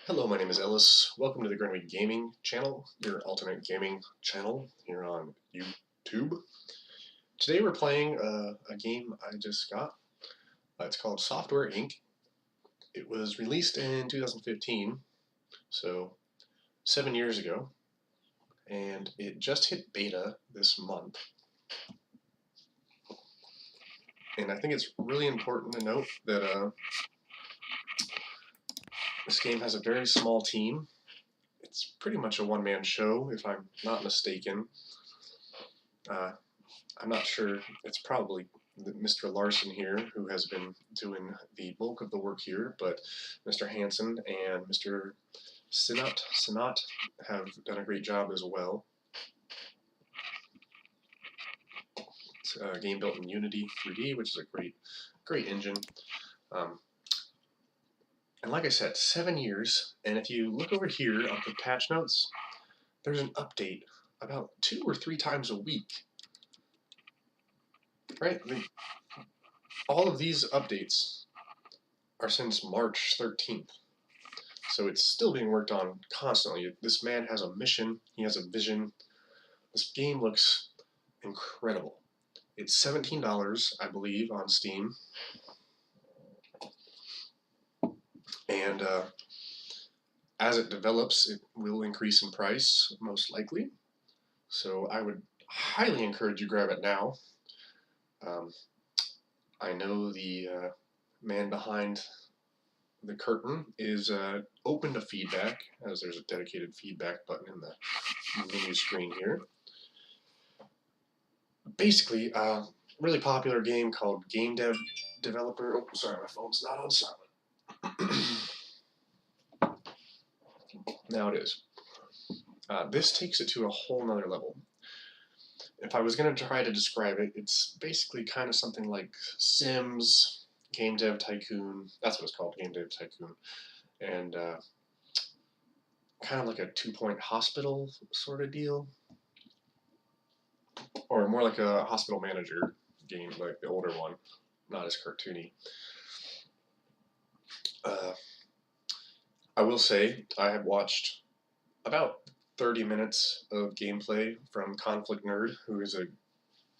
Hello, my name is Ellis. Welcome to the Greenway Gaming channel, your alternate gaming channel here on YouTube. Today we're playing a game I just got. It's called Software Inc. It was released in 2015, so 7 years ago, and it just hit beta this month. And I think it's really important to note that this game has a very small team. It's pretty much a one-man show, if I'm not mistaken. I'm not sure. It's probably Mr. Larson here who has been doing the bulk of the work here, but Mr. Hansen and Mr. Sinat have done a great job as well. It's a game built in Unity 3D, which is a great engine. And like I said, 7 years, and if you look over here on the patch notes, there's an update about 2 or 3 times a week. Right? All of these updates are since March 13th. So it's still being worked on constantly. This man has a mission, he has a vision. This game looks incredible. It's $17, I believe, on Steam. And as it develops, it will increase in price, most likely. So I would highly encourage you grab it now. I know the man behind the curtain is open to feedback, as there's a dedicated feedback button in the menu screen here. Basically, really popular game called Game Developer. Oh, sorry, my phone's not on silent. Now it is. This takes it to a whole nother level. If I was going to try to describe it, it's basically kind of something like Sims, Game Dev Tycoon. That's what it's called, Game Dev Tycoon. And kind of like a 2-point hospital sort of deal. Or more like a hospital manager game, like the older one, not as cartoony. I will say I have watched about 30 minutes of gameplay from Conflict Nerd, who is a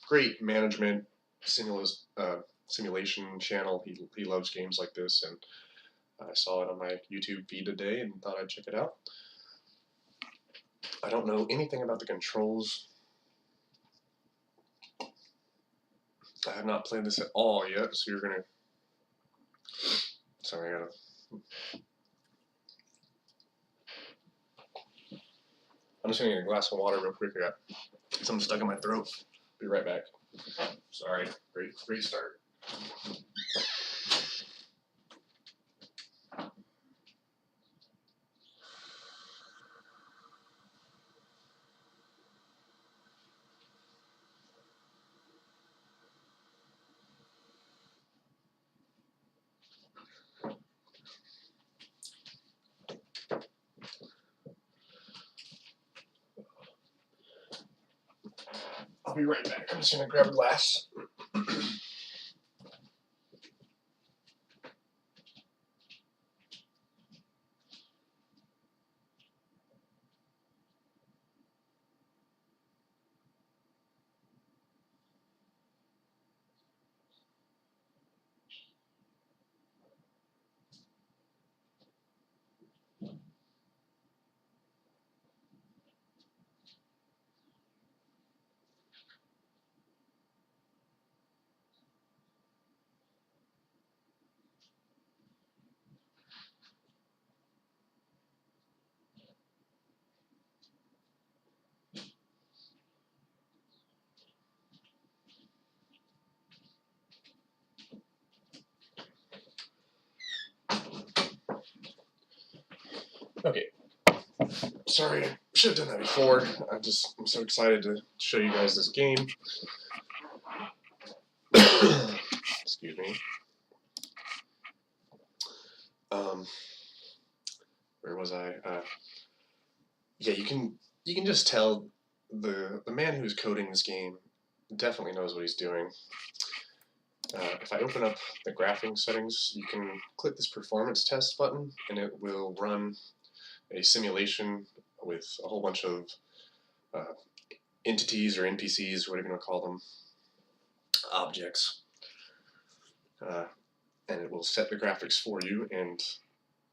great management simulation channel. He loves games like this, and I saw it on my YouTube feed today and thought I'd check it out. I don't know anything about the controls. I have not played this at all yet, so you're gonna... Sorry, I gotta... I'm just gonna get a glass of water real quick. I got something stuck in my throat. Be right back. Sorry, great start. I'll be right back. I'm just gonna grab a glass. Okay. Sorry, I should have done that before. I'm so excited to show you guys this game. Excuse me. Where was I? Yeah, you can just tell the man who's coding this game definitely knows what he's doing. If I open up the graphing settings, you can click this performance test button, and it will run a simulation with a whole bunch of entities or NPCs, or whatever you want to call them, objects, and it will set the graphics for you. And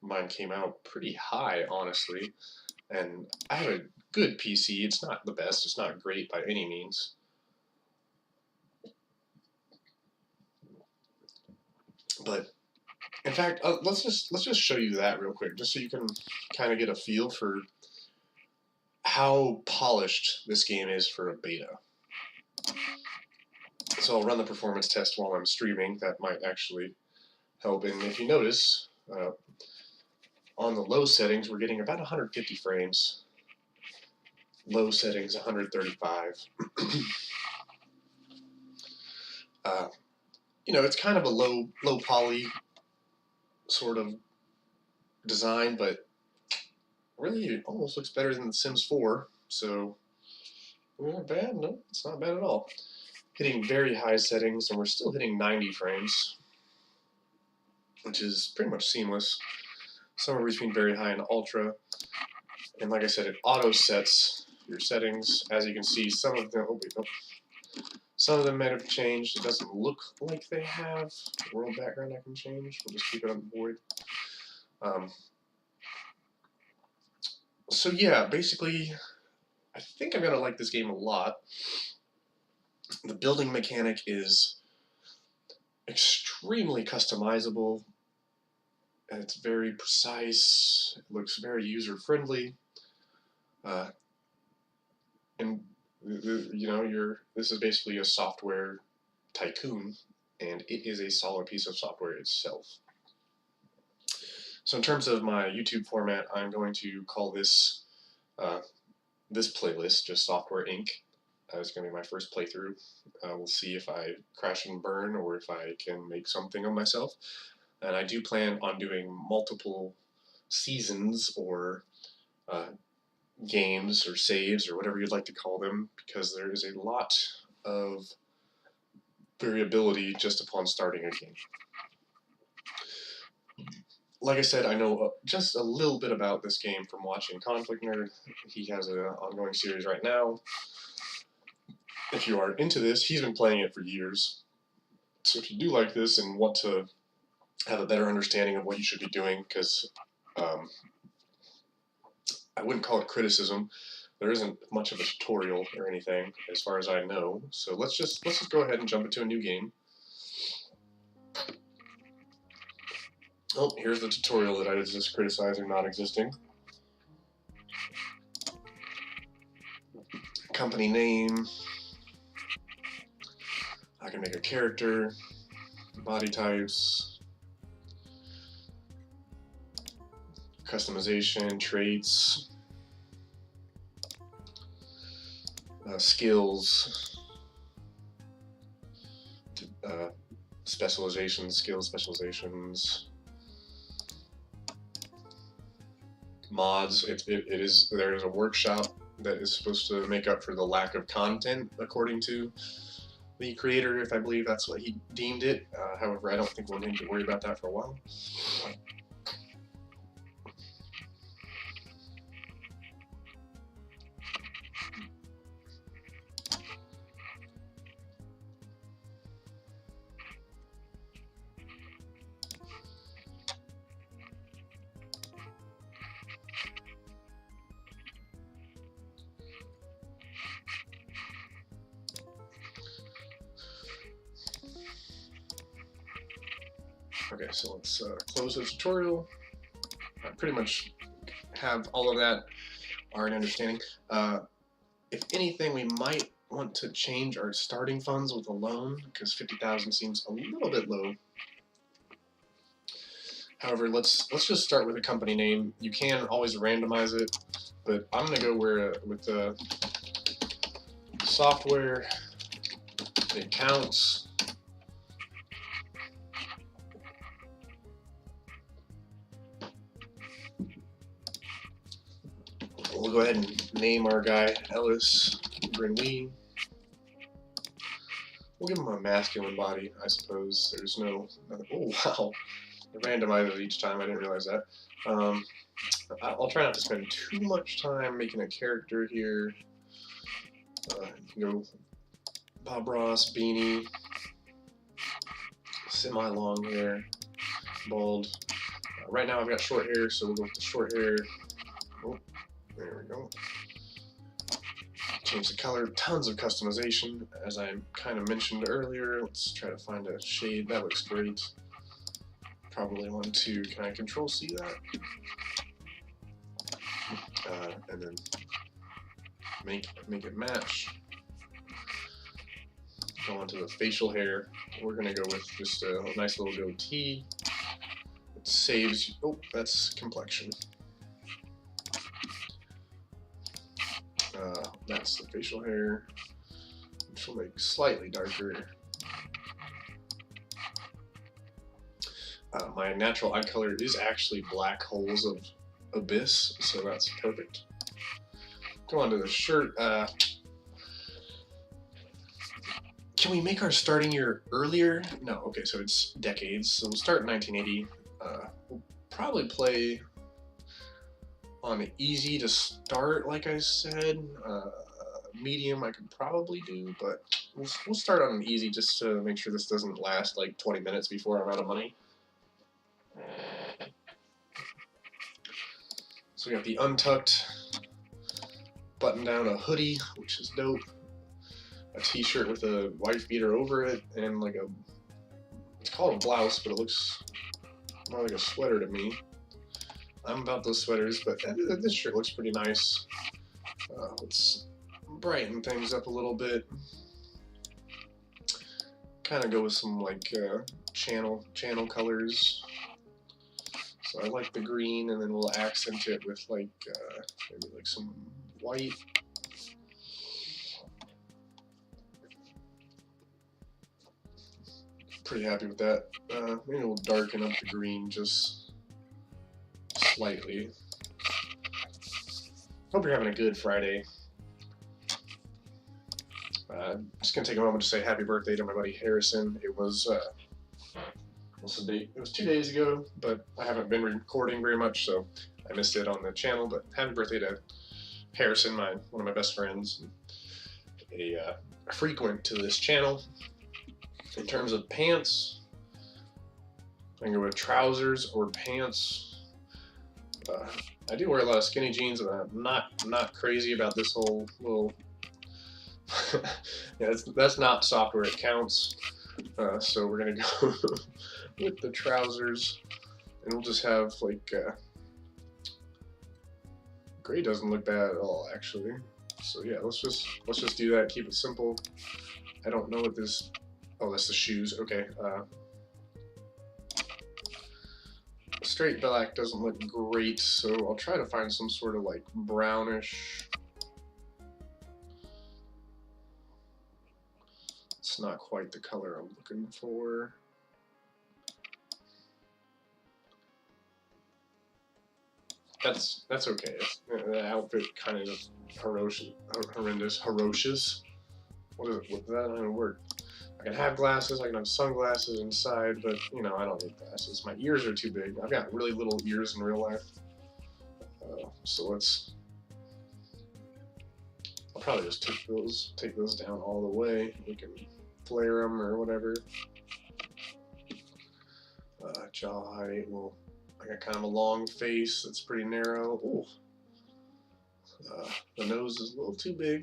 mine came out pretty high, honestly, and I have a good PC. It's not the best, it's not great by any means, but in fact, let's just show you that real quick, just so you can kind of get a feel for how polished this game is for a beta. So I'll run the performance test while I'm streaming. That might actually help. And if you notice, on the low settings, we're getting about 150 frames. Low settings, 135. You know, it's kind of a low poly sort of design, but really it almost looks better than The Sims 4. So, not bad. No, it's not bad at all. Hitting very high settings, and we're still hitting 90 frames, which is pretty much seamless. Somewhere between very high and ultra. And like I said, it auto sets your settings. As you can see, some of them, some of them might have changed. It doesn't look like they have. World background I can change. We'll just keep it on void. So yeah, basically, I think I'm gonna like this game a lot. The building mechanic is extremely customizable, and it's very precise. It looks very user-friendly, and you know, this is basically a software tycoon, and it is a solid piece of software itself. So in terms of my YouTube format, I'm going to call this this playlist just Software Inc. It's going to be my first playthrough. We'll see if I crash and burn or if I can make something of myself. And I do plan on doing multiple seasons or games or saves or whatever you'd like to call them, because there is a lot of variability just upon starting a game. Like I said, I know just a little bit about this game from watching Conflict Nerd. He has an ongoing series right now. If you are into this, he's been playing it for years. So if you do like this and want to have a better understanding of what you should be doing, because I wouldn't call it criticism. There isn't much of a tutorial or anything, as far as I know. So let's just go ahead and jump into a new game. Oh, here's the tutorial that I was just criticizing not existing. Company name. I can make a character. Body types. Customization, traits. Skills. Specializations, skills, specializations. Mods. There is a workshop that is supposed to make up for the lack of content, according to the creator, if I believe that's what he deemed it. However, I don't think we'll need to worry about that for a while. Okay, so let's close the tutorial. I pretty much have all of that already understanding. If anything, we might want to change our starting funds with a loan, because 50,000 seems a little bit low. However, let's just start with a company name. You can always randomize it, but I'm gonna go with the software. It counts. We'll go ahead and name our guy Ellis Grinley. We'll give him a masculine body, I suppose. There's no... Oh, wow. I randomized it each time. I didn't realize that. I'll try not to spend too much time making a character here. You can go Bob Ross, beanie, semi-long hair, bald. Right now I've got short hair, so we'll go with the short hair. Oh, there we go. Change the color, tons of customization, as I kind of mentioned earlier. Let's try to find a shade. That looks great. Probably want to, can I control C that? And then make it match. Go on to the facial hair. We're gonna go with just a nice little goatee. It saves, oh, that's complexion. That's the facial hair, which will make slightly darker. My natural eye color is actually black holes of abyss, so that's perfect. Go on to the shirt. Can we make our starting year earlier? No, okay, so it's decades. So we'll start in 1980. We'll probably play on easy to start, like I said. Medium I could probably do, but we'll start on an easy just to make sure this doesn't last like 20 minutes before I'm out of money. So we got the untucked button down, a hoodie, which is dope, a t-shirt with a wife beater over it, and like a, it's called a blouse, but it looks more like a sweater to me. I'm about those sweaters, but this shirt looks pretty nice. Let's brighten things up a little bit. Kind of go with some like channel colors. So I like the green, and then we'll accent it with like maybe like some white. Pretty happy with that. Maybe we'll darken up the green just slightly. Hope you're having a good Friday. Just gonna take a moment to say happy birthday to my buddy Harrison. It was what's the date? It was 2 days ago, but I haven't been recording very much, so I missed it on the channel. But happy birthday to Harrison, one of my best friends, a frequent to this channel. In terms of pants, I can go with trousers or pants. I do wear a lot of skinny jeans, and I'm not crazy about this whole little. Yeah, that's not software. It counts. So we're gonna go with the trousers, and we'll just have like gray doesn't look bad at all, actually. So yeah, let's just do that. Keep it simple. I don't know what this. Oh, that's the shoes. Okay. Straight black doesn't look great, so I'll try to find some sort of like brownish. It's not quite the color I'm looking for. That's okay. The outfit kind of horrendous. What is it? What, that doesn't work. I can have glasses, I can have sunglasses inside, but you know, I don't need glasses. My ears are too big. I've got really little ears in real life. So I'll probably just take those down all the way. We can flare them or whatever. Jaw height, well, I got kind of a long face that's pretty narrow. Ooh. The nose is a little too big.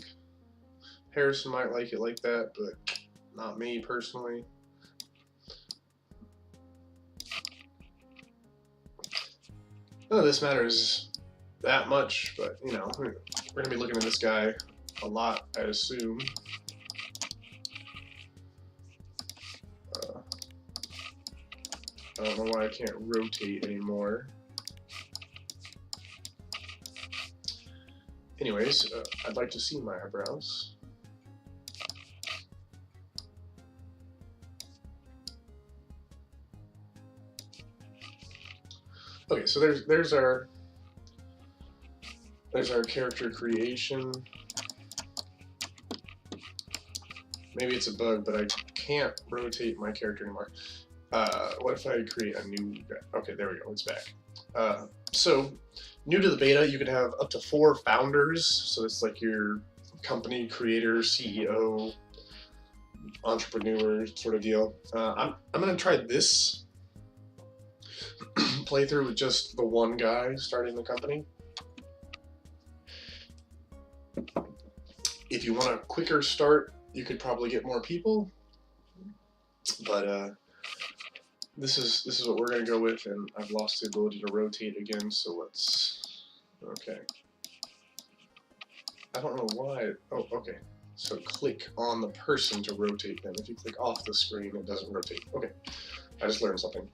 Harrison might like it like that, but not me personally. None of this matters that much, but you know, we're gonna be looking at this guy a lot, I assume. I don't know why I can't rotate anymore. Anyways, I'd like to see my eyebrows. Okay, so there's our character creation. Maybe it's a bug, but I can't rotate my character anymore. What if I create a new guy? Okay, there we go, it's back. So, new to the beta, you can have up to 4 founders. So it's like your company creator, CEO, entrepreneur sort of deal. I'm gonna try this playthrough with just the one guy starting the company. If you want a quicker start, you could probably get more people, but this is what we're gonna go with, and I've lost the ability to rotate again, so let's, okay. I don't know why, oh, okay. So click on the person to rotate them. If you click off the screen, it doesn't rotate. Okay, I just learned something.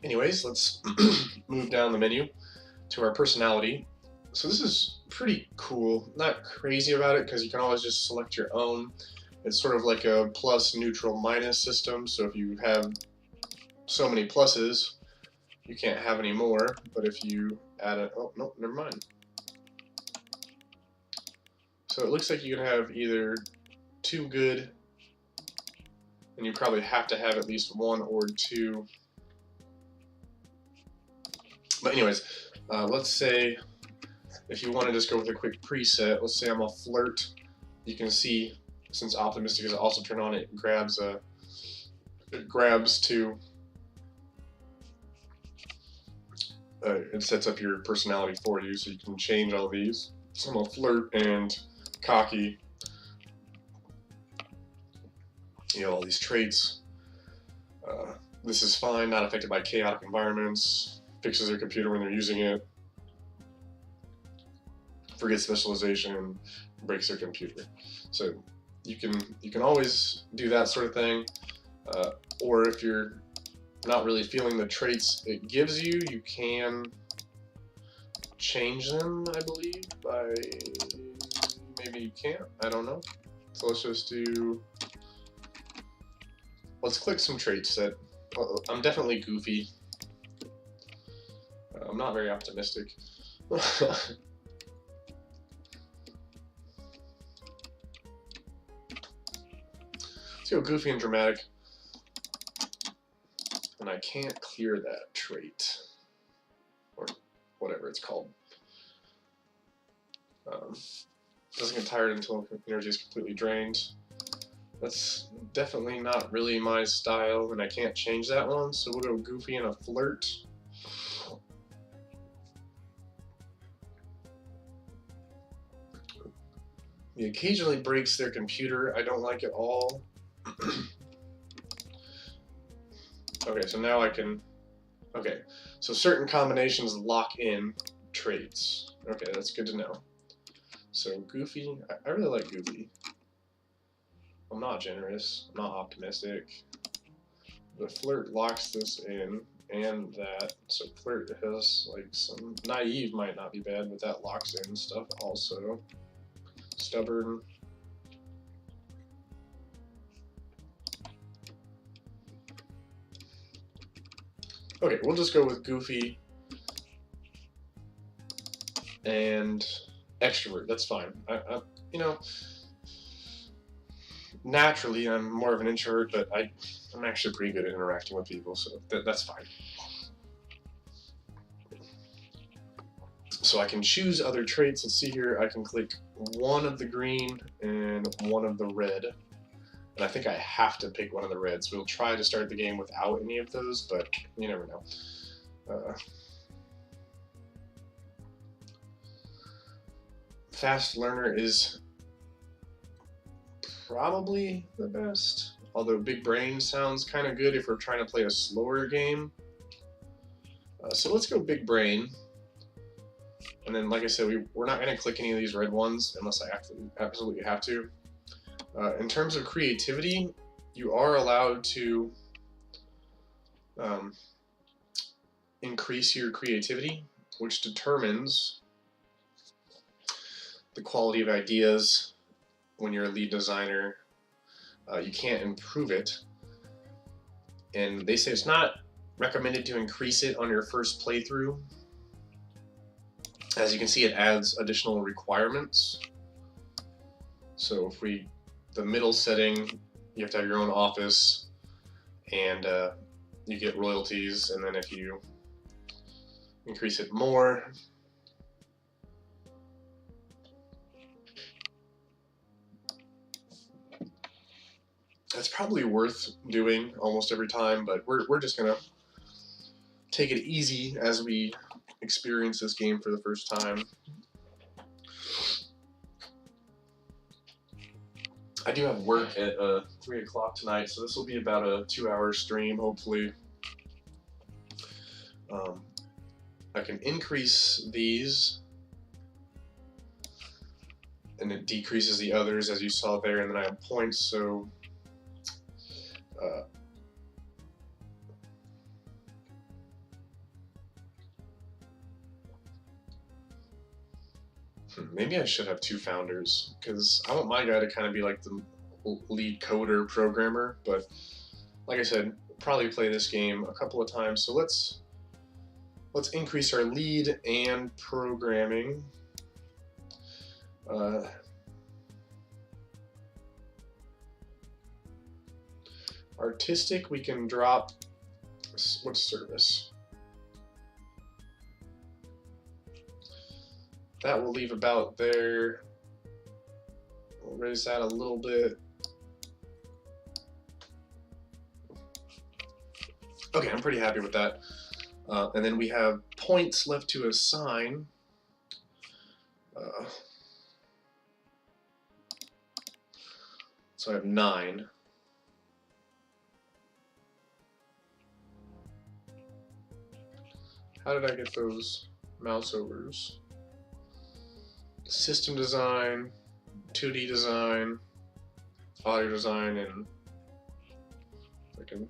Anyways, let's move down the menu to our personality. So this is pretty cool. Not crazy about it because you can always just select your own. It's sort of like a plus, neutral, minus system. So if you have so many pluses, you can't have any more. But if you add a, oh, no, never mind. So it looks like you can have either 2 good, and you probably have to have at least 1 or 2. But anyways, let's say if you want to just go with a quick preset, let's say I'm a flirt. You can see, since optimistic is also turned on, it grabs to, it sets up your personality for you, so you can change all these. So I'm a flirt and cocky. You know, all these traits. This is fine, not affected by chaotic environments. Fixes their computer when they're using it. Forgets specialization, breaks their computer. So you can always do that sort of thing. Or if you're not really feeling the traits it gives you, you can change them, I believe, by, maybe you can't, I don't know. So let's just do, let's click some traits that, I'm definitely goofy. I'm not very optimistic. Let's go goofy and dramatic. And I can't clear that trait, or whatever it's called. Doesn't get tired until energy is completely drained. That's definitely not really my style, and I can't change that one, so we'll go goofy and a flirt. He occasionally breaks their computer. I don't like it all. Okay, so now I can, okay, so certain combinations lock in traits. Okay, that's good to know. So Goofy, I really like Goofy. I'm not generous, I'm not optimistic. The flirt locks this in, and that, so flirt has like some, naive might not be bad, but that locks in stuff also. Stubborn. Okay, we'll just go with Goofy and extrovert. That's fine. I you know, naturally I'm more of an introvert, but I'm actually pretty good at interacting with people, so that's fine. So I can choose other traits. Let's see here. I can click one of the green and one of the red. And I think I have to pick one of the reds. We'll try to start the game without any of those, but you never know. Fast learner is probably the best. Although big brain sounds kind of good if we're trying to play a slower game. So let's go big brain. And then, like I said, we're not going to click any of these red ones unless I absolutely have to. In terms of creativity, you are allowed to increase your creativity, which determines the quality of ideas. When you're a lead designer, you can't improve it. And they say it's not recommended to increase it on your first playthrough. As you can see, it adds additional requirements. So if the middle setting, you have to have your own office, and you get royalties, and then if you increase it more, that's probably worth doing almost every time, but we're just gonna take it easy as we experience this game for the first time. I do have work at 3 o'clock tonight, so this will be about a 2-hour stream, hopefully. I can increase these, and it decreases the others, as you saw there, and then I have points, so maybe I should have 2 founders, because I want my guy to kind of be like the lead coder programmer, but like I said, probably play this game a couple of times, so let's increase our lead and programming. Artistic, we can drop, what's service? That will leave about there. We'll raise that a little bit. Okay, I'm pretty happy with that. And then we have points left to assign. So I have 9. How did I get those mouse overs? System design, 2D design, audio design, and freaking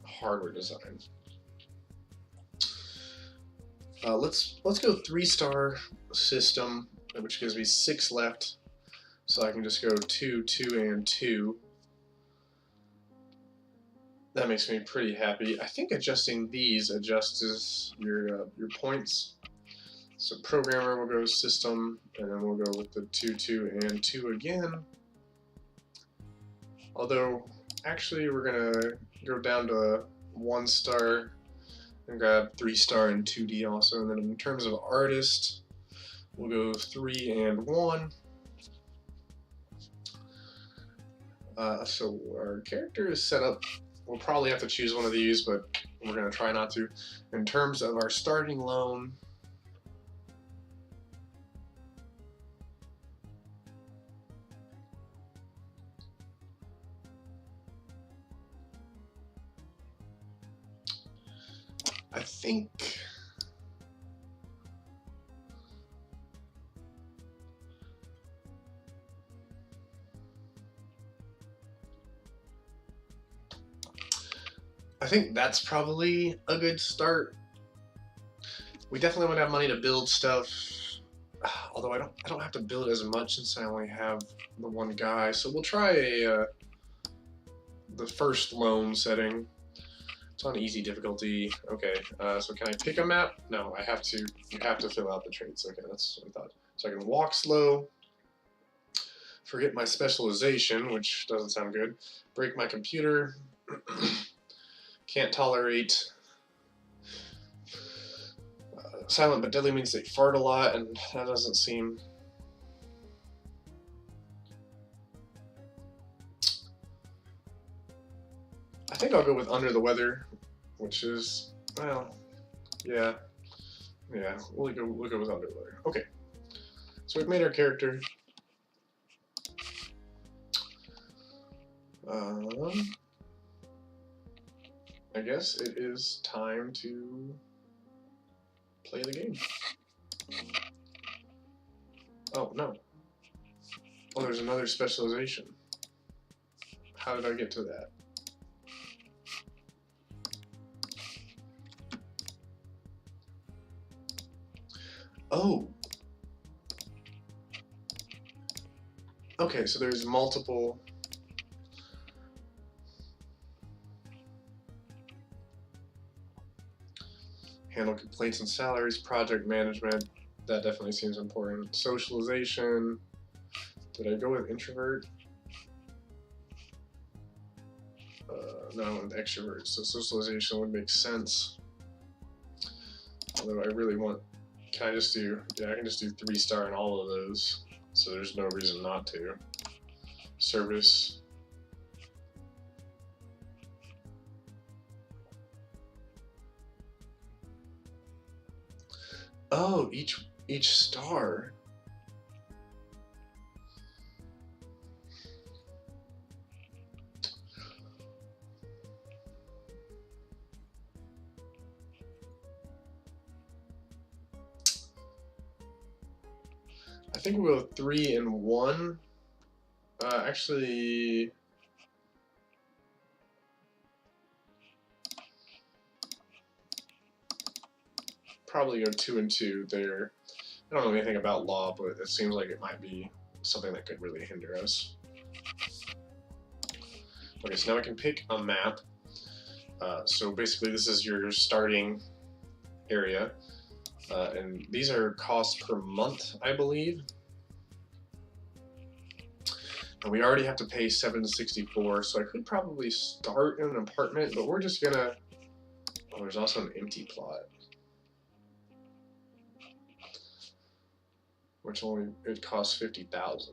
hardware design. Let's go 3-star system, which gives me 6 left, so I can just go 2, 2, and 2. That makes me pretty happy. I think adjusting these adjusts your points. So programmer will go system, and then we'll go with the 2, 2, and 2 again. Although, actually, we're gonna go down to 1-star and grab 3-star and 2D also. And then in terms of artist, we'll go 3 and 1. So our character is set up. We'll probably have to choose one of these, but we're gonna try not to. In terms of our starting loan, I think that's probably a good start. We definitely would have money to build stuff, although I don't have to build as much since I only have the one guy. So we'll try the first loan setting. It's on easy difficulty. Okay, so can I pick a map? No, I have to. You have to fill out the traits. Okay, that's what I thought. So I can walk slow, forget my specialization, which doesn't sound good, break my computer, can't tolerate, silent but deadly means they fart a lot, and that doesn't seem... I think I'll go with under the weather, which is, well, yeah, we'll go with under the weather. Okay, so we've made our character. I guess it is time to play the game. Oh, no. Oh, there's another specialization. How did I get to that? Oh. Okay, so there's multiple... Handle complaints and salaries, project management, that definitely seems important. Socialization, did I go with introvert? No, with extroverts, so socialization would make sense. Although I really want, can I just do, yeah, I can just do 3-star in all of those, so there's no reason not to. Service. Oh, each star. I think we'll go 3 and 1. Actually, probably go 2 and 2 there. I don't know anything about law, but it seems like it might be something that could really hinder us. Okay, so now I can pick a map. So basically this is your starting area. And these are costs per month, I believe. And we already have to pay $764, so I could probably start in an apartment, but we're just gonna... Oh, there's also an empty plot. Which only, it costs $50,000.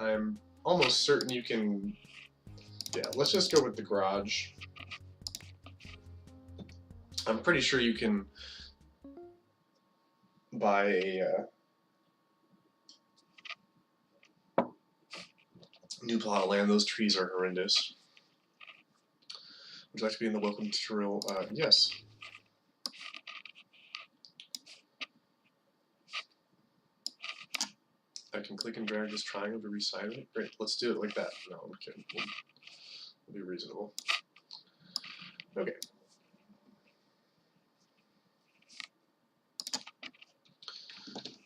I'm almost certain you can... Yeah, let's just go with the garage. I'm pretty sure you can buy a new plot of land. Those trees are horrendous. Would you like to be in the welcome tutorial? Yes. I can click and drag this triangle to resize it. Great, let's do it like that. No, I'm kidding. We'll be reasonable. Okay.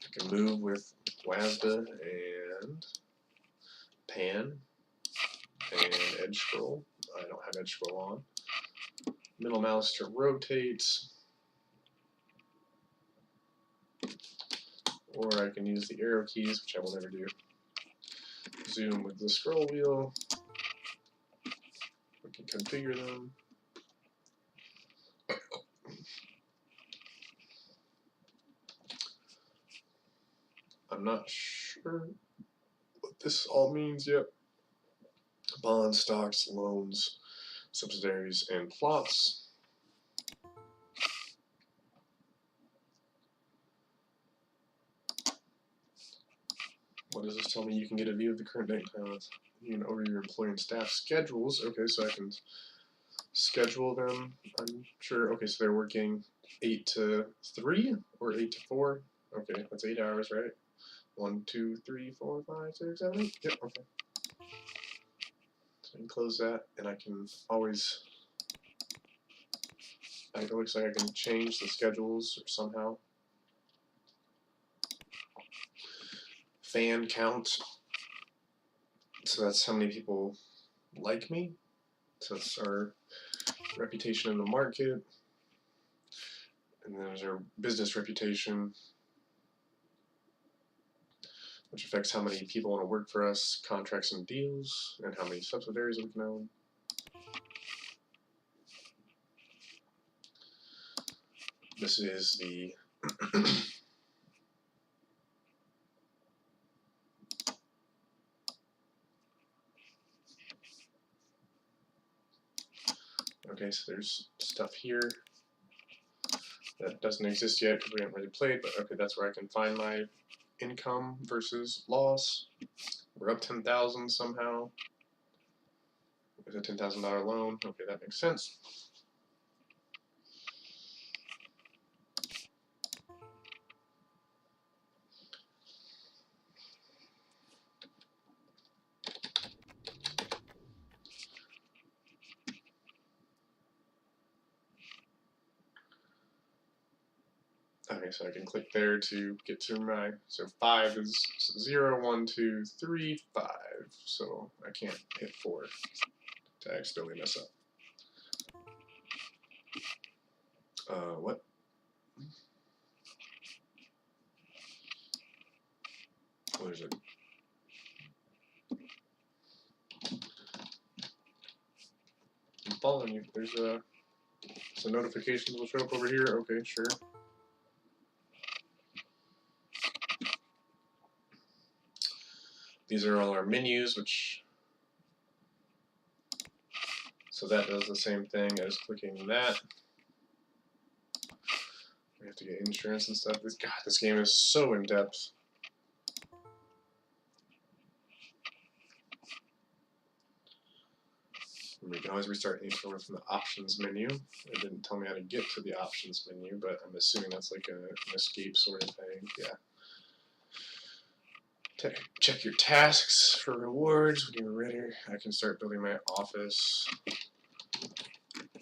I can move with WASD and pan and edge scroll. I don't have edge scroll on. Middle mouse to rotate. Or I can use the arrow keys, which I will never do. Zoom with the scroll wheel. We can configure them. I'm not sure what this all means yet. Bonds, stocks, loans, subsidiaries, and plots. What does this tell me? You can get a view of the current date and time with over your employee and staff schedules. Okay, so I can schedule them. I'm sure. Okay, so they're working 8 to 3 or 8 to 4. Okay, that's 8 hours, right? 1, 2, 3, 4, 5, 6, 7, 8. Yep, okay. So I can close that, and I can always... It looks like I can change the schedules somehow. Fan count. So that's how many people like me. So that's our reputation in the market. And then there's our business reputation, which affects how many people want to work for us, contracts and deals, and how many subsidiaries we can own. This is the okay, so there's stuff here that doesn't exist yet because we haven't really played, but okay, that's where I can find my income versus loss. We're up 10,000 somehow. With a $10,000 loan. Okay, that makes sense. Okay, so I can click there to get to my, so 5 is 0, 1, 2, 3, 5. So I can't hit 4 to accidentally mess up. What? What is it? when you there's a so notifications will show up over here. Okay, sure. These are all our menus, which so that does the same thing as clicking that. We have to get insurance and stuff. This game is so in depth. And we can always restart any from the options menu. It didn't tell me how to get to the options menu, but I'm assuming that's like an escape sort of thing. Yeah. Check your tasks for rewards when you're ready. I can start building my office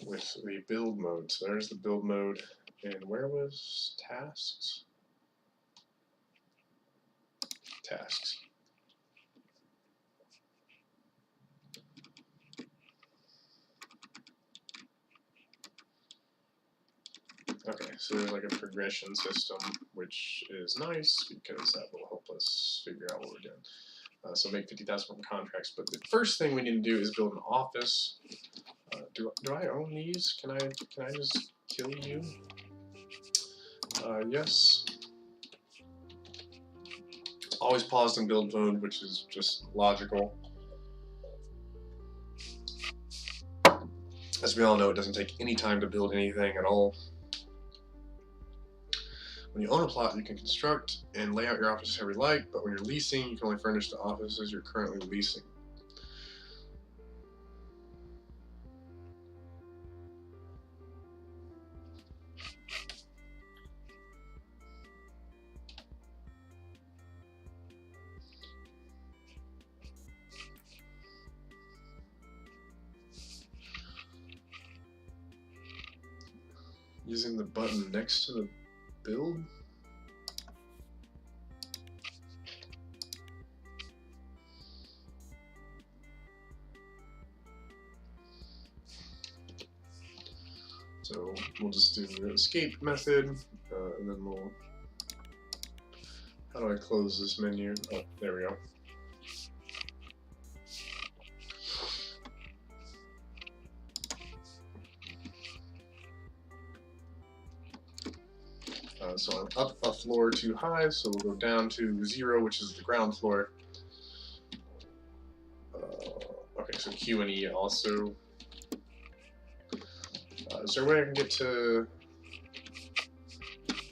with the build mode. So there's the build mode. And where was tasks? Tasks. Okay, so there's like a progression system, which is nice because that will help us figure out what we're doing. So make 50,000 contracts. But the first thing we need to do is build an office. Do I own these? Can I just kill you? Yes. Always pause in build mode, which is just logical. As we all know, it doesn't take any time to build anything at all. When you own a plot, you can construct and lay out your office however you like, but when you're leasing, you can only furnish the offices you're currently leasing. Using the button next to the build? So we'll just do the escape method, and then we'll... How do I close this menu? Oh, there we go. So I'm up a floor too high, so we'll go down to 0, which is the ground floor. Okay, so Q and E also. Is there a way I can get to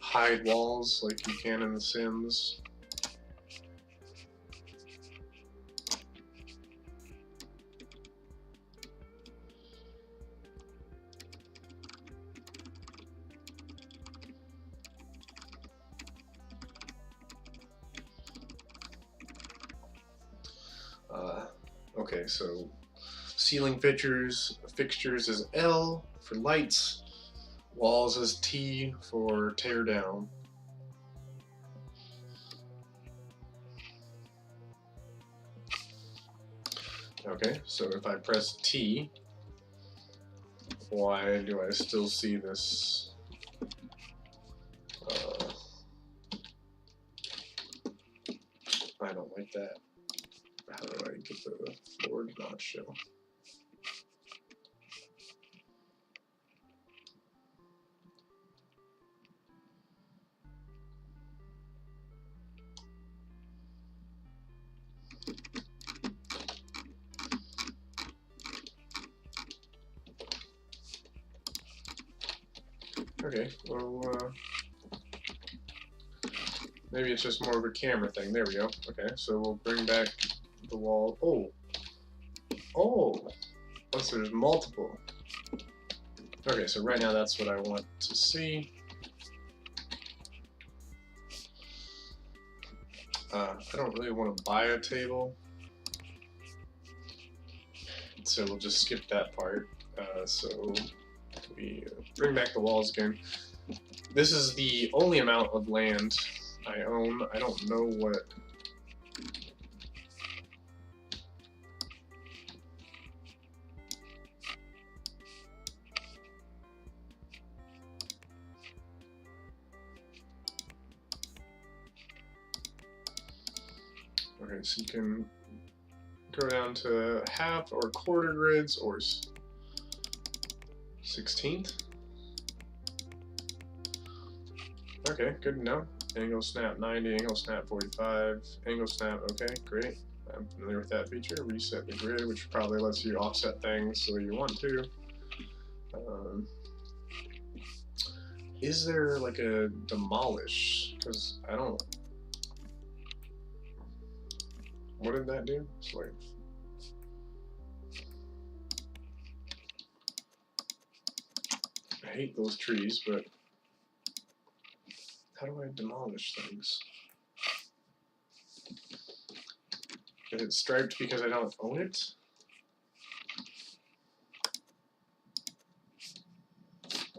hide walls like you can in The Sims? Okay, so ceiling fixtures is L for lights, walls is T for tear down. Okay, so if I press T, why do I still see this? I don't like that. How do I get the floor to not show? Okay, well, maybe it's just more of a camera thing. There we go. Okay, so we'll bring back the wall. Oh, so there's multiple. Okay, so right now that's what I want to see. I don't really want to buy a table, so we'll just skip that part. So we bring back the walls again. This is the only amount of land I own. I don't know what... Okay, so you can go down to half or quarter grids or 16th. Okay, good to know. Angle snap 90, angle snap 45, angle snap, okay, great. I'm familiar with that feature. Reset the grid, which probably lets you offset things the way you want to. Is there like a demolish? Because I don't. What did that do? It's like, I hate those trees, but how do I demolish things? Is it striped because I don't own it?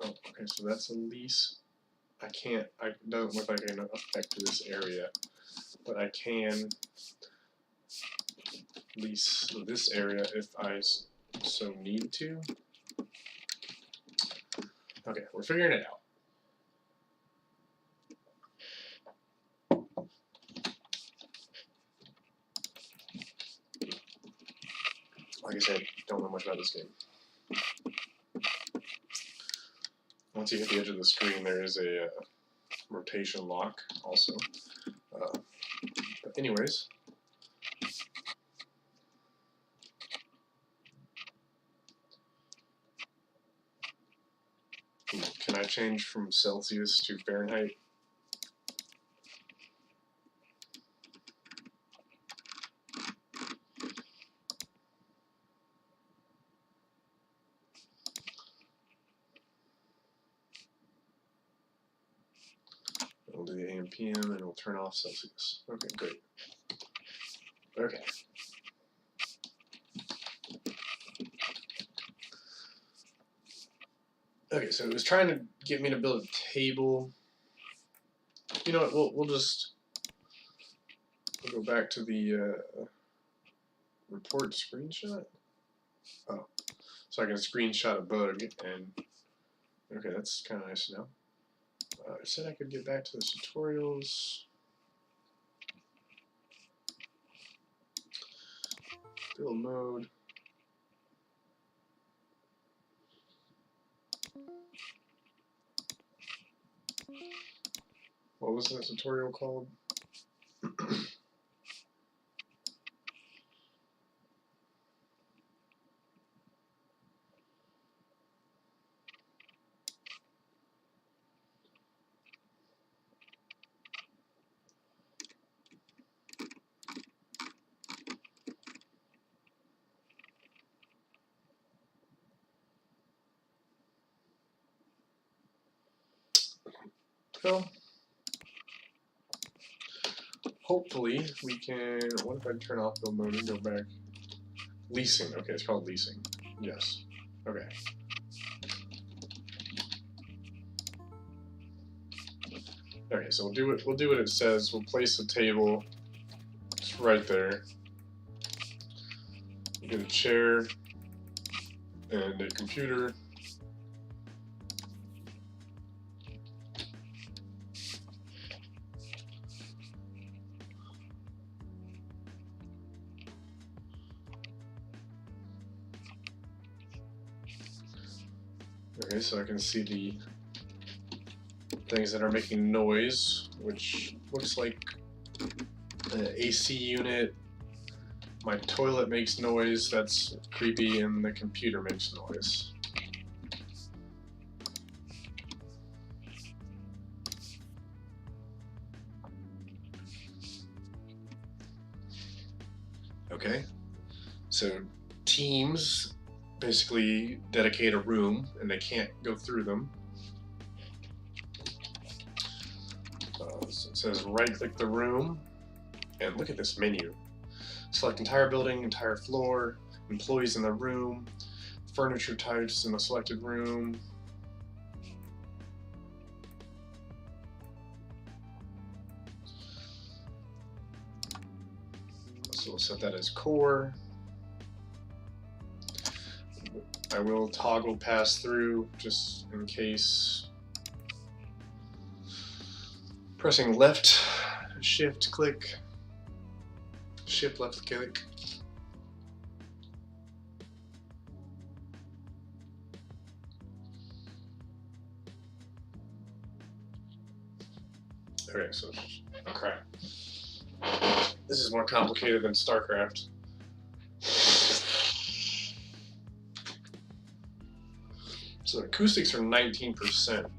Oh, okay, so that's a lease. I can't, it doesn't look like an effect to this area, but I can lease this area if I so need to. Okay, we're figuring it out. Like I said, don't know much about this game. Once you hit the edge of the screen, there is a rotation lock also. But anyways, can I change from Celsius to Fahrenheit? We'll do the AM PM and we'll turn off Celsius. Okay, great. Okay. Okay, so it was trying to get me to build a table. You know what? We'll go back to the report screenshot. Oh, so I can screenshot a bug and okay, that's kind of nice to know. I said I could get back to the tutorials. Build mode. What was that tutorial called? So, hopefully we can, what if I turn off build mode and go back? Leasing, okay, it's called leasing. Yes, okay. Okay, so we'll do what it says. We'll place a table just right there. We'll get a chair and a computer. Okay, so I can see the things that are making noise, which looks like an AC unit. My toilet makes noise, that's creepy, and the computer makes noise. Okay, so teams basically dedicate a room and they can't go through them. So it says right click the room and look at this menu. Select entire building, entire floor, employees in the room, furniture types in the selected room. So we'll set that as core. I will toggle pass through just in case. Pressing left, shift click, shift left click. Okay, so oh crap. This is more complicated than StarCraft. So acoustics are 19%.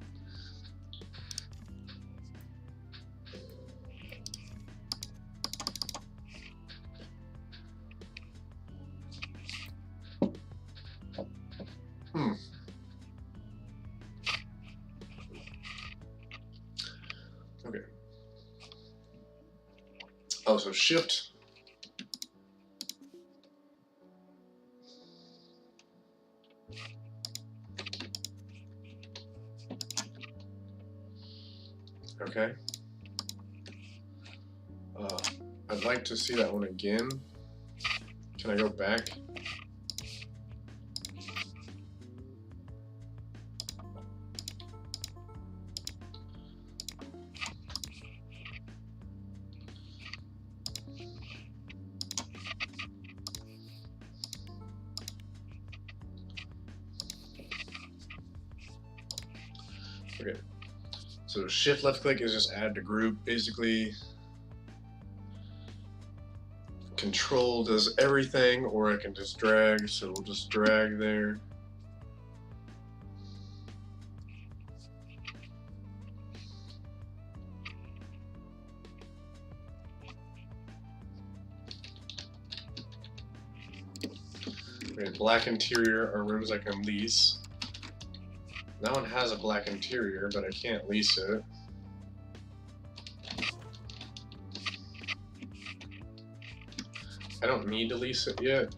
Okay. Oh, so shift. Okay. I'd like to see that one again. Can I go back? Okay. So shift left click is just add to group. Basically, control does everything, or I can just drag. So we'll just drag there. Okay, black interior are rooms I can lease. That one has a black interior, but I can't lease it. I don't need to lease it yet.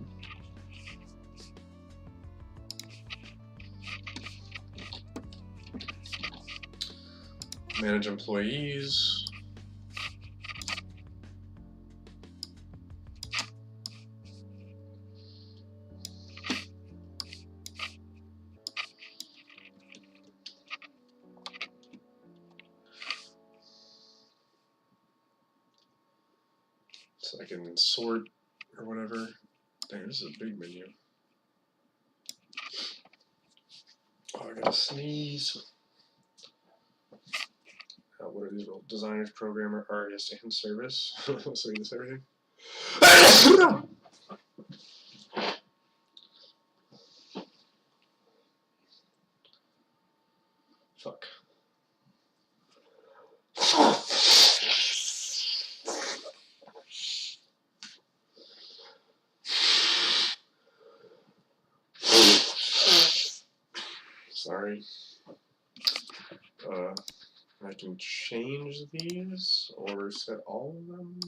Manage employees. So I can sort or whatever. Dang, this is a big menu. Oh, I gotta sneeze. What are these roles? Designers, programmer, artist, and service. So this everything. Fuck. Sorry. I can change these or set all of them.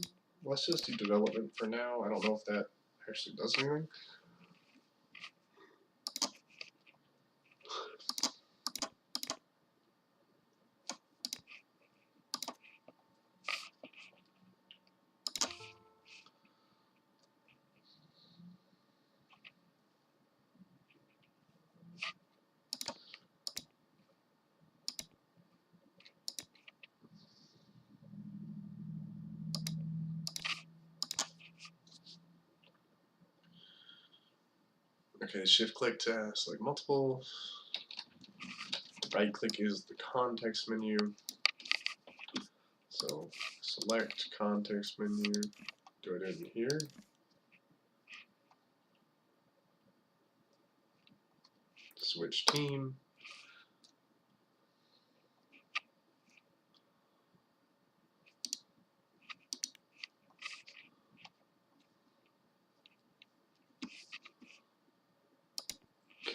Let's just do development for now. I don't know if that actually does anything. Okay, shift click to select multiple. Right click is the context menu. So select context menu. Do it in here. Switch team.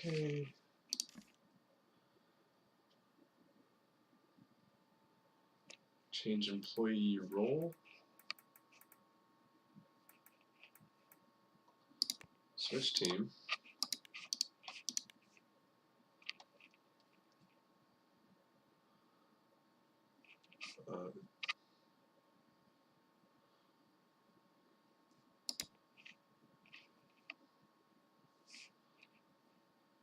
Okay. Change employee role. Switch team.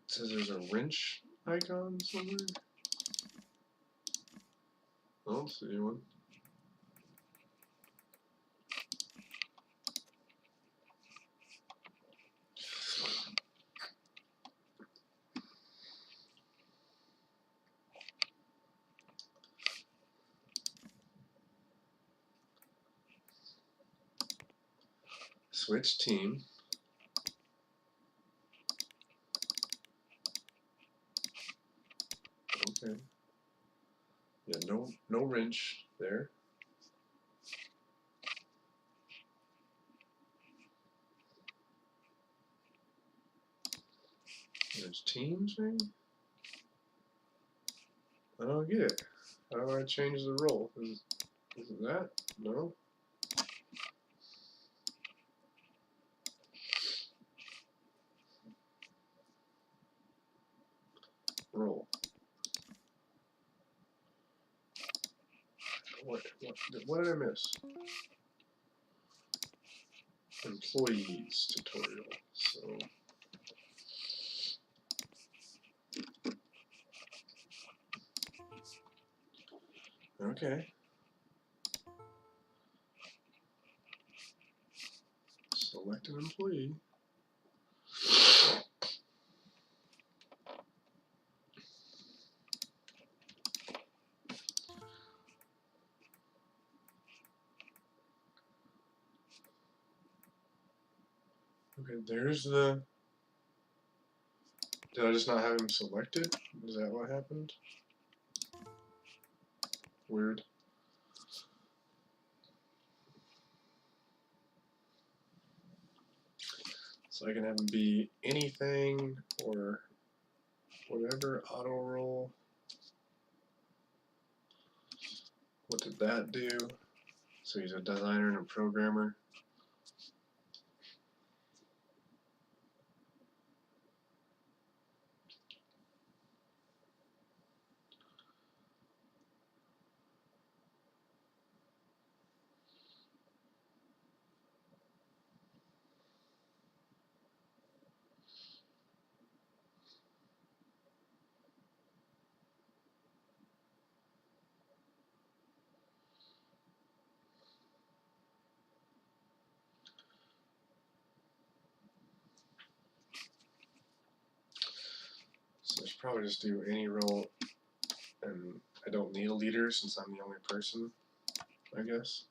It says there's a wrench icon somewhere. I don't see one. Switch team. Okay. Yeah, no wrench there. There's teams, maybe? I don't get it. How do I change the role? Is it that? No? Role. What did I miss? Employees tutorial. So okay. Select an employee. Okay, there's the... Did I just not have him selected? Is that what happened? Weird. So I can have him be anything or whatever, auto roll. What did that do? So he's a designer and a programmer. So I should probably just do any role, and I don't need a leader since I'm the only person, I guess.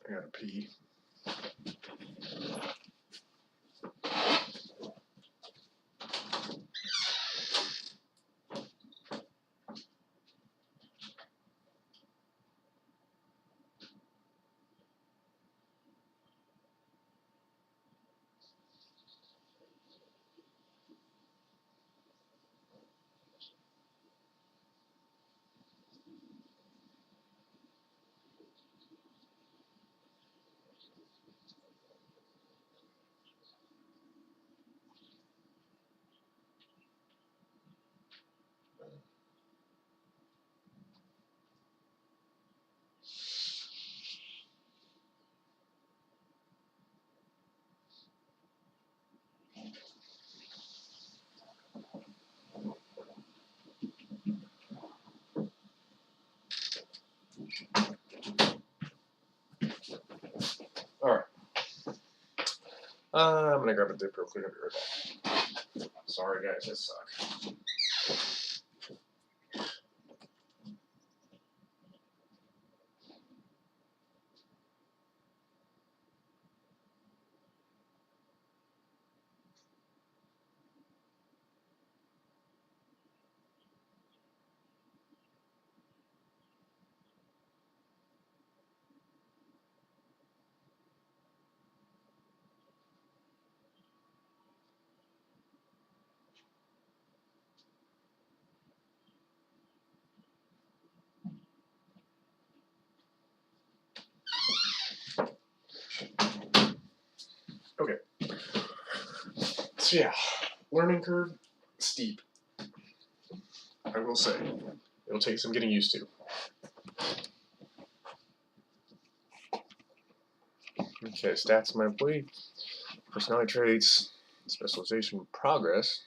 I gotta pee. Alright. I'm gonna grab a dip real quick. I'll be right back. Sorry guys, I suck. Okay. So yeah, learning curve, steep. I will say. It'll take some getting used to. Okay, stats of my employee. Personality traits, specialization, progress.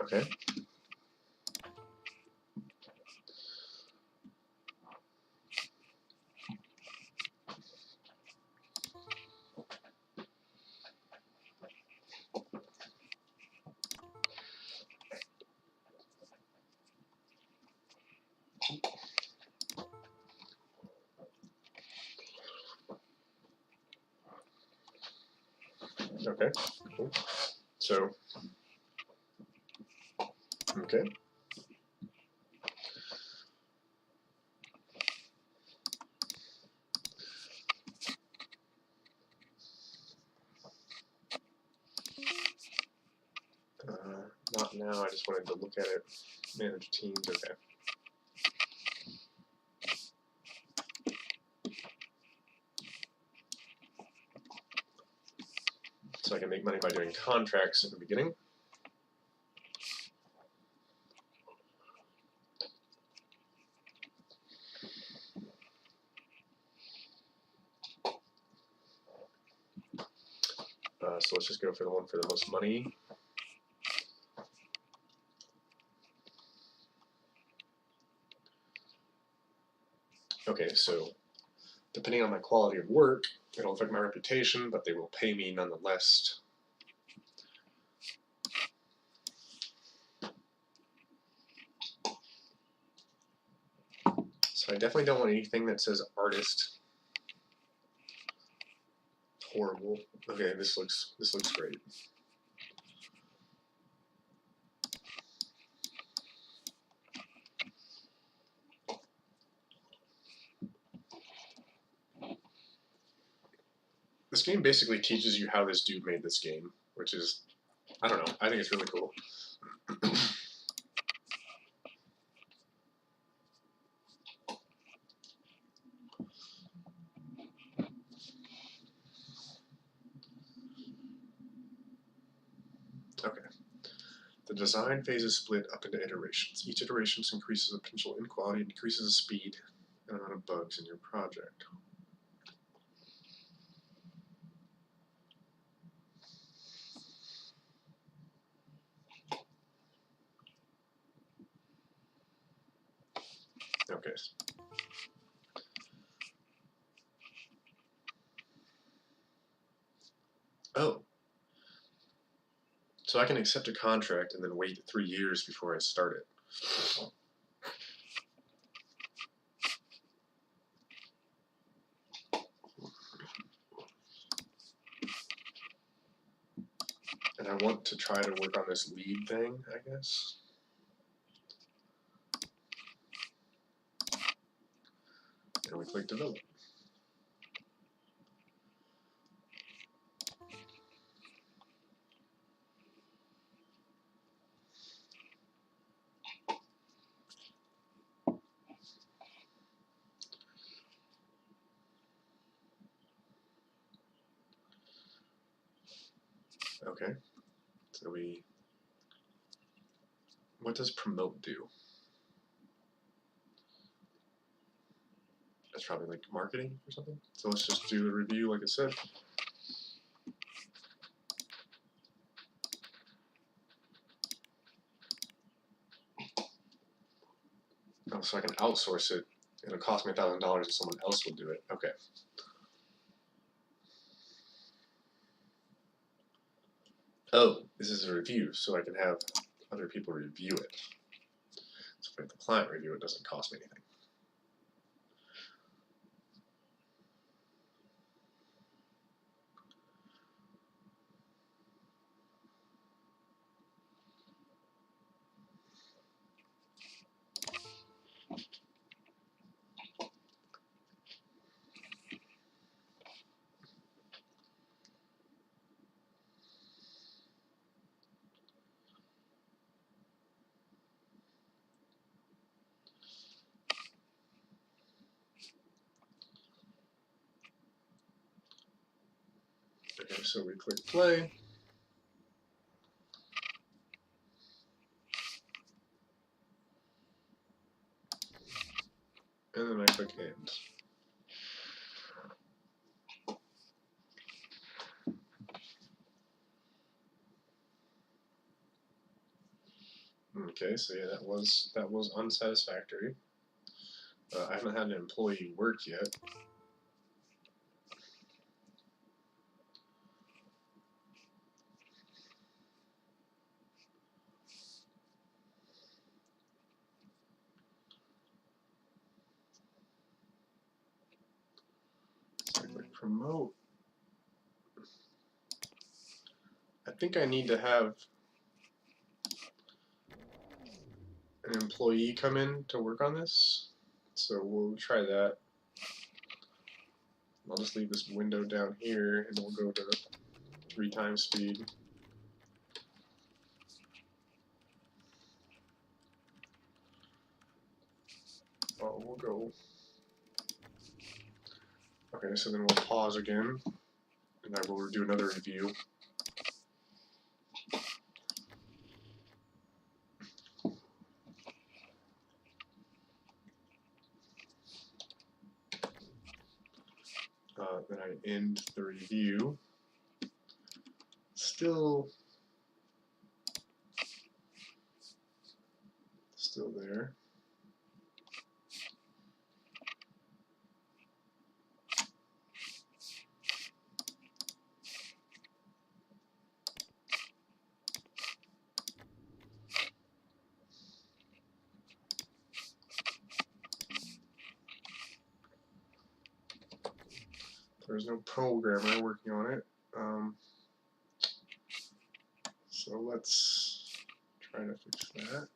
Okay. Okay. Cool. So, okay. Not now, I just wanted to look at it. Manage teams, okay. So I can make money by doing contracts at the beginning. So let's just go for the one for the most money. Okay, so depending on my quality of work, it'll affect my reputation, but they will pay me nonetheless. So I definitely don't want anything that says artist. Horrible. Okay, this looks great. This game basically teaches you how this dude made this game, which is, I don't know, I think it's really cool. Okay. The design phase is split up into iterations. Each iteration increases the potential inequality and decreases the speed and amount of bugs in your project. Okay. Oh. So I can accept a contract and then wait 3 years before I start it. And I want to try to work on this lead thing, I guess. And we click develop. Okay. So what does promote do? That's probably like marketing or something. So let's just do a review like I said. Oh, so I can outsource it. It'll cost me $1,000 and someone else will do it. Okay. Oh, this is a review, so I can have other people review it. So if the client review it, doesn't cost me anything. Okay, so we click play. And then I click end. Okay, so yeah, that was unsatisfactory. I haven't had an employee work yet. So I click promote. I think I need to have an employee come in to work on this. So we'll try that. I'll just leave this window down here and we'll go to 3 times speed. Oh, we'll go. Okay, so then we'll pause again and I will do another review. Then I end the review. Still there. There's no programmer working on it. So let's try to fix that.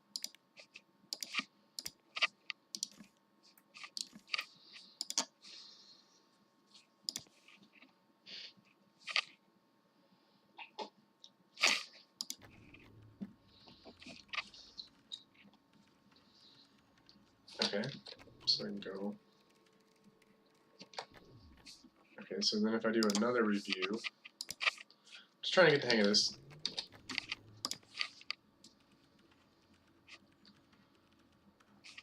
Okay, so I can go. Okay, so then if I do another review, just trying to get the hang of this.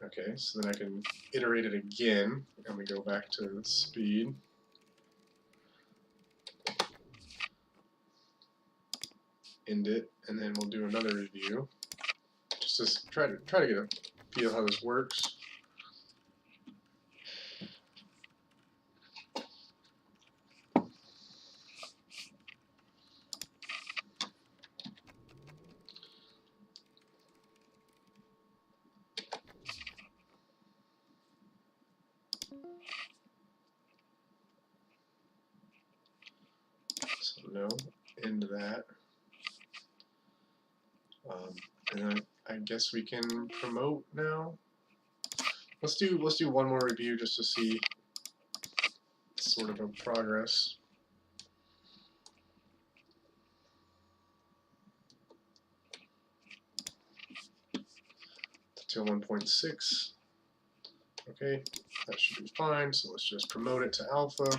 Okay, so then I can iterate it again, and we go back to speed. End it, and then we'll do another review. Just to try to get a feel how this works. So no, end that. And then I guess we can promote now. Let's do one more review just to see sort of a progress. Till 1.6. Okay, that should be fine. So let's just promote it to alpha.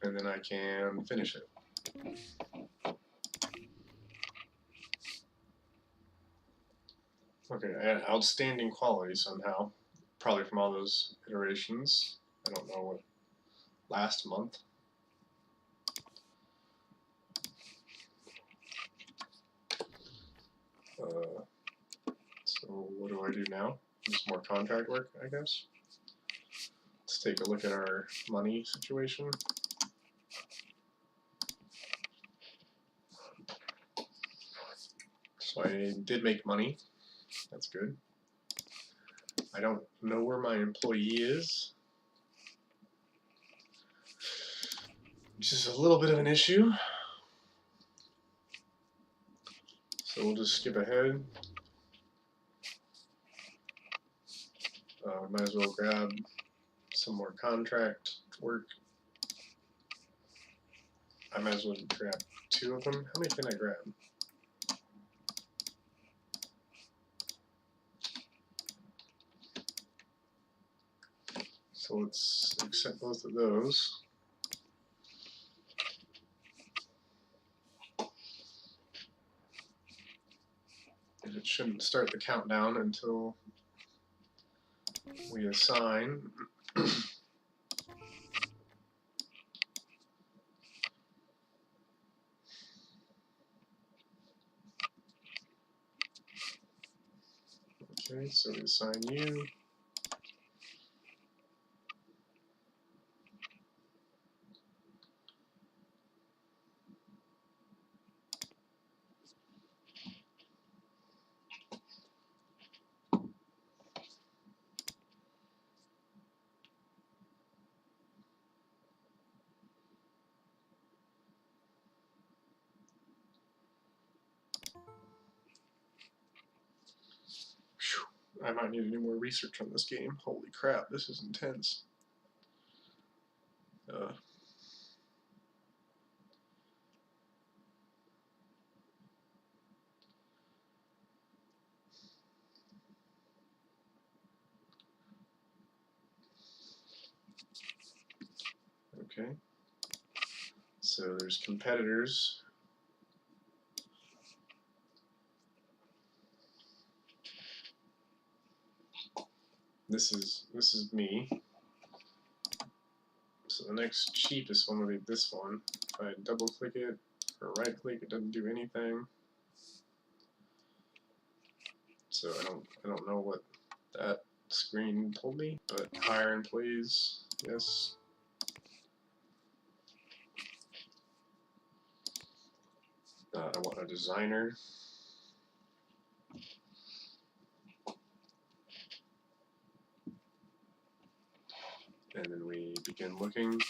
And then I can finish it. Okay, I had outstanding quality somehow. Probably from all those iterations. I don't know what last month. So what do I do now? Just more contract work, I guess. Let's take a look at our money situation. So I did make money. That's good. I don't know where my employee is, which is a little bit of an issue. So we'll just skip ahead. Might as well grab some more contract work. I might as well grab 2 of them. How many can I grab? So let's accept both of those. And it shouldn't start the countdown until we assign. Okay, so we assign you. I might need to do more research on this game. Holy crap, this is intense. Okay. So there's competitors. This is me. So the next cheapest one would be this one. If I double click it or right click, it doesn't do anything. So I don't know what that screen told me, but hire employees, yes. I want a designer. And then we begin looking.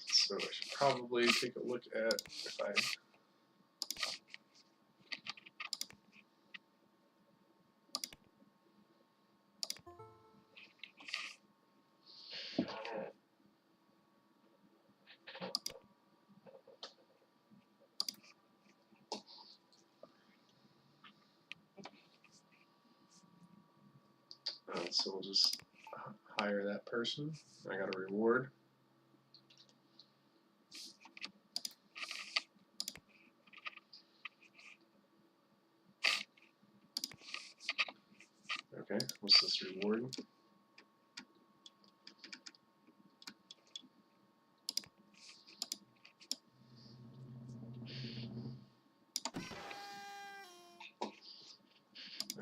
So I should probably take a look at if I so we'll just hire that person. I got a reward. Okay, what's this reward?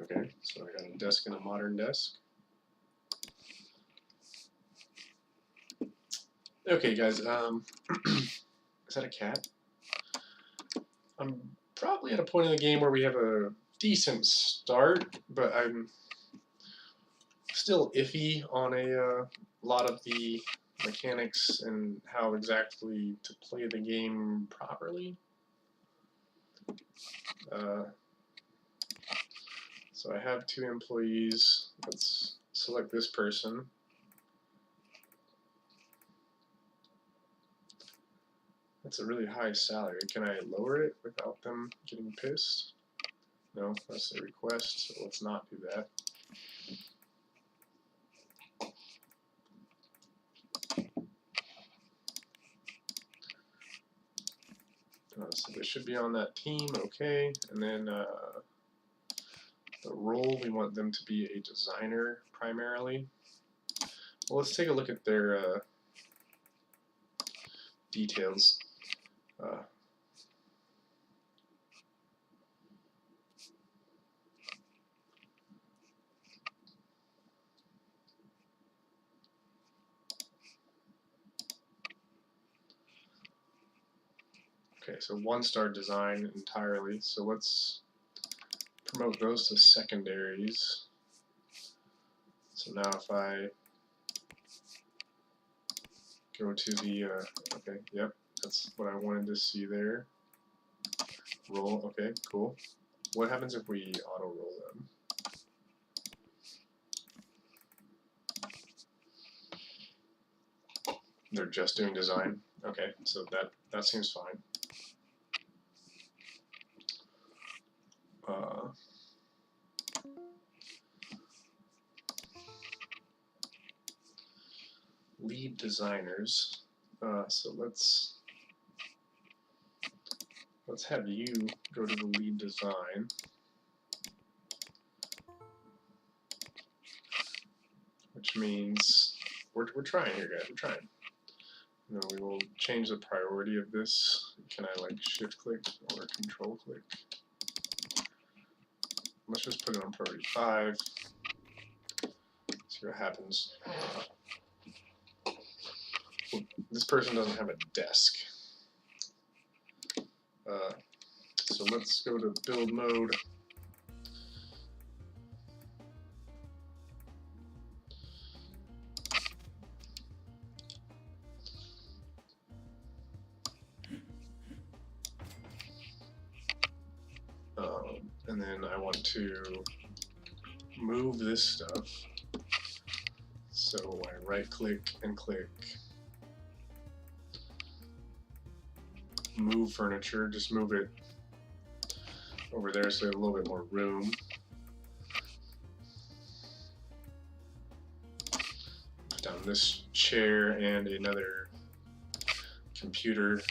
Okay, so I got a desk and a modern desk. Okay, guys, is that a cat? I'm probably at a point in the game where we have a decent start, but I'm still iffy on a lot of the mechanics and how exactly to play the game properly. So I have 2 employees. Let's select this person. That's a really high salary. Can I lower it without them getting pissed? No, that's a request, so let's not do that. So they should be on that team, okay. And then the role, we want them to be a designer primarily. Well, let's take a look at their details. Okay, so 1-star design entirely. So let's promote those to secondaries. So now if I go to the, okay, yep, that's what I wanted to see there. Roll, okay, cool. What happens if we auto-roll them? They're just doing design? Okay, so that seems fine. Lead designers. So let's have you go to the lead design. which means we're trying here, guys. We're trying. And then we will change the priority of this. Can I like shift click or control click? Let's just put it on priority 5. See what happens. This person doesn't have a desk. So let's go to build mode. And then I want to move this stuff. So I right click and click move furniture, just move it over there so we have a little bit more room. Put down this chair and another computer.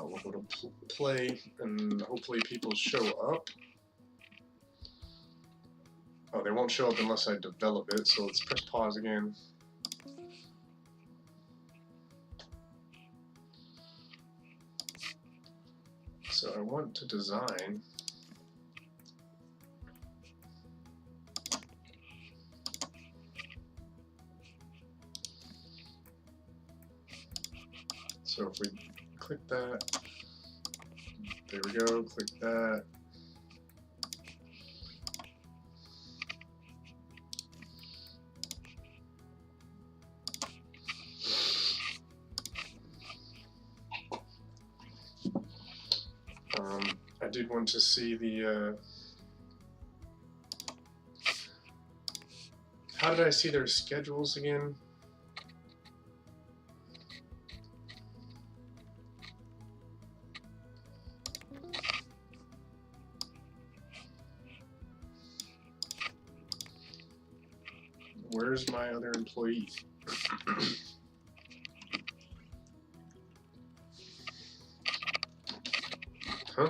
We'll go to play, and hopefully people show up. Oh, they won't show up unless I develop it, so let's press pause again. So I want to design so if we click that, there we go, click that. I did want to see the, how did I see their schedules again? Where's my other employee? Huh?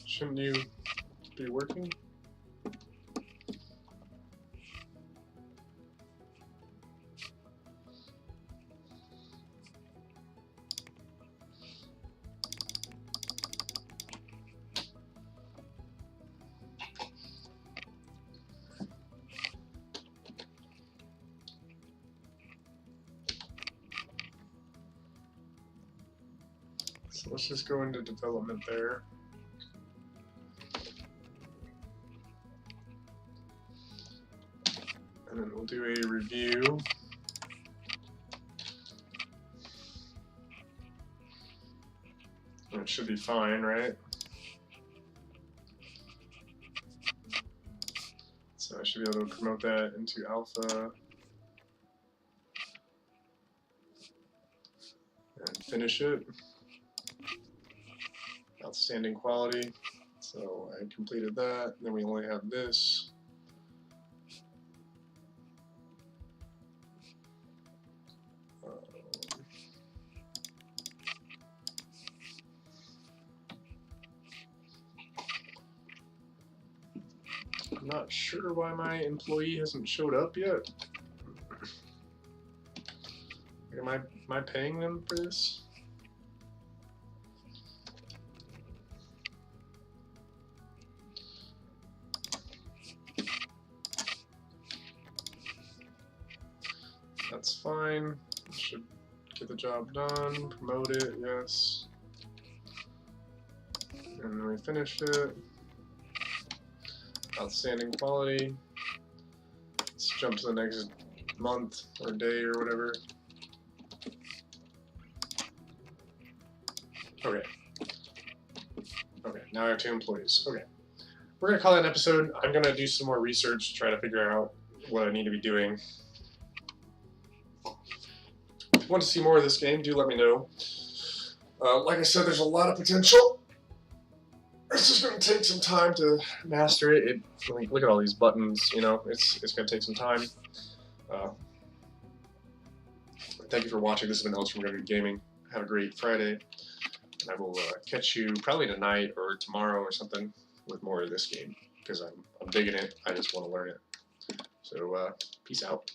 Shouldn't you be working? So let's just go into development there. And then we'll do a review. And it should be fine, right? So I should be able to promote that into alpha. And finish it. Outstanding quality. So I completed that. Then we only have this. I'm not sure why my employee hasn't showed up yet. Am I paying them for this? That's fine. Should get the job done. Promote it, yes. And then we finish it. Outstanding quality. Let's jump to the next month or day or whatever. Okay. Okay, now I have 2 employees. Okay. We're going to call that an episode. I'm going to do some more research to try to figure out what I need to be doing. If you want to see more of this game, do let me know. Like I said, there's a lot of potential. It's just going to take some time to master it. Look at all these buttons, you know, it's going to take some time. Thank you for watching. This has been Alex from Greenwood Gaming. Have a great Friday, and I will catch you probably tonight or tomorrow or something with more of this game, because I'm digging it. I just want to learn it. So, peace out.